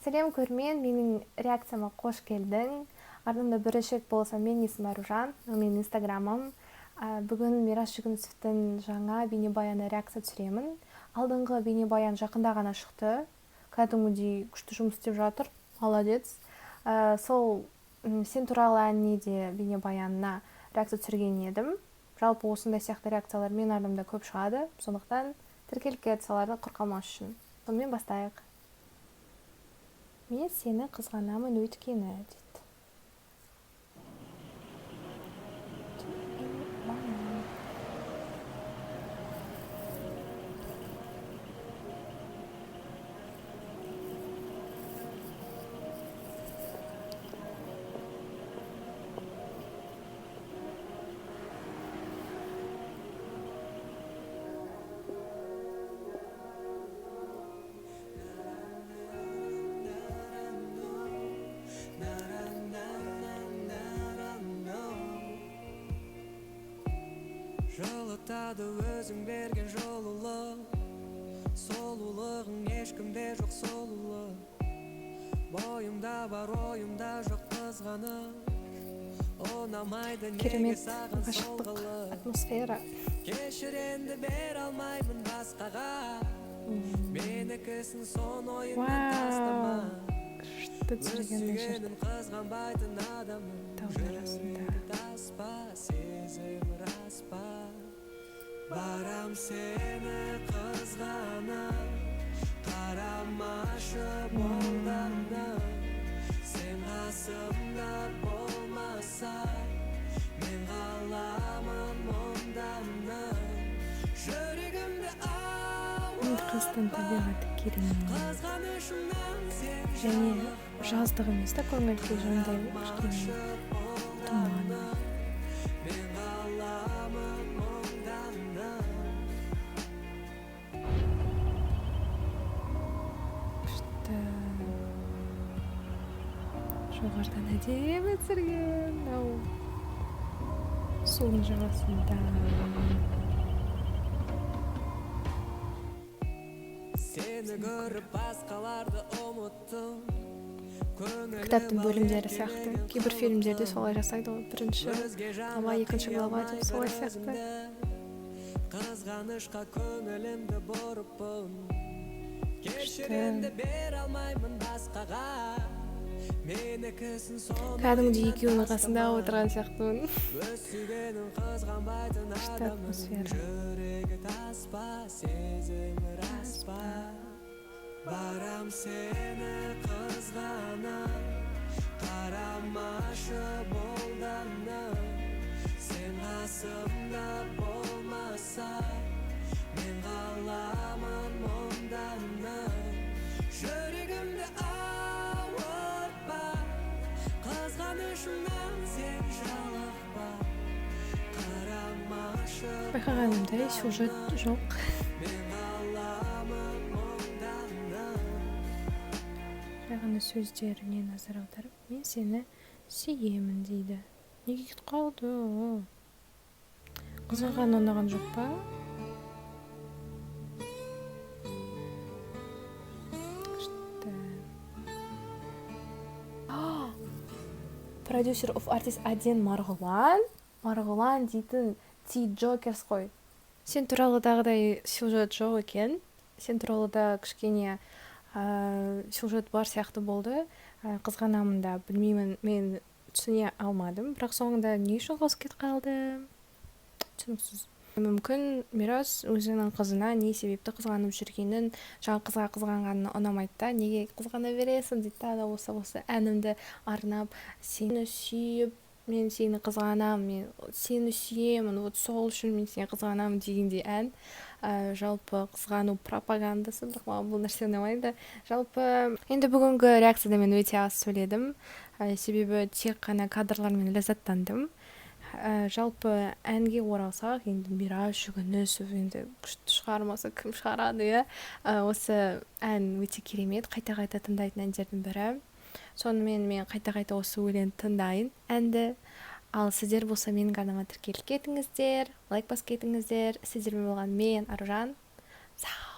Сәлем көрмен, менің реакцияма қош келдің. Артымда бүрішек болса, мен есім Аружан, менің инстаграмым. Бүгін Мирас Жүгінісовтың жаңа бейнебаяны реакция түсіремін. Алдыңғы бейнебаян жақында ғана шықты. Кәдімгідей күшті жұмыс істеп жатыр. Молодец. Сол сен туралы әніне де бейнебаянына реакция түсірген едім. Жалпы осындай сияқты реакциялар мен артымда көп шығады. Сондықтан тіркеліп кетті соларды құр қалмас үшін. Сонымен бастайық. Мен сені қызғанамын өйткені дейді. Жылытады өзің берген жолылық, солулығың ешкімде жоқ солулы. Бойымда бар ойымда жоқ қызғаныш, ұнамайды неге саған солғылық. Атмосфера. Кешіренді бер алмаймын басқаға, менікісін сон ойыңнан тастама. Өсігенін қызғанбайтын адамын, жүрегі таспа, сезім рас па. Барам сені қызғанып, қарамашы болданып. Сен қасымда болмасаң, мен қаламын мұнданып. Жүрегімді Қыздың табиғаты керемет. қызғанышымнан сен Және жаздық емес та көңіл күй жандай кішкене тұман. мен қаламын мұнданып. Күшті. Жоғарыдан әдемі түсірген. Судың жағасында. Сені көріп басқаларды ұмыттым. Кітаптың бөлімдері сияқты. Кейбір фильмдерде солай жасайды ғой. Бірінші глава, екінші глава деп солай сияқты. Қызғанышқа көңілімді бұрыппын. Кешірімді бер алмаймын басқаға, менікісін сон Кәдімгідей екеуінің қасында отырған сияқтымын. өсігенін қызғанбайтын адамын, жүрегі таспа, сезімі рас па. Барам сені қызғанып, қарамашы болданып. Сен қасымда болмасаң, мен қаламын мұнданып. Жүрегімді ауыртпа, қызғанышымнан сен жалықпа. Қарамашы Байқағанымдай сюжет жоқ. мен қаламын мұнданып. Жаңағы сөздеріне назар аударып, мен сені сүйемін дейді. Неге кетіп қалды? Қызғанған ұнаған жоқ па? Продюсер of artist Аден Марғұлан. Марғұлан дейтін Ти Джокерс қой. Сен туралы дағыдай сюжет жоқ екен. Сен туралы да кішкене сюжет бар сияқты болды. Қызғанамын да, білмеймін, мен түсіне алмадым. Бірақ соңында не үшін қосып кетіп қалды? Түсініксіз. Мүмкін Мирас өзінің қызына не себепті қызғанып жүргенін, жаңа қызға қызғанғанын ұнамайды да, неге қызғана бересің дейді да, осы әнімді арнап, сені сүйіп, мен сені қызғанамын, мен сені сүйемін, вот сол үшін мен сені қызғанамын дегендей ән. Жалпы қызғану пропагандасы, бірақ маған бұл нәрсе ұнамайды. Жалпы енді бүгінгі реакцияда мен өте аз сөйледім, себебі тек қана кадрлармен ләззаттандым. Жалпы әнге оралсақ, енді Мирас Жүгінісов енді күшті шығармаса кім шығарады, иә? Осы ән өте керемет, қайта-қайта тыңдайтын әндердің бірі. Сонымен мен қайта-қайта осы өлеңді тыңдайын әнді. Ал сіздер болса менің арнама тіркеліп кетіңіздер, лайк басып кетіңіздер. Сіздермен болған мен Аружан. Сау.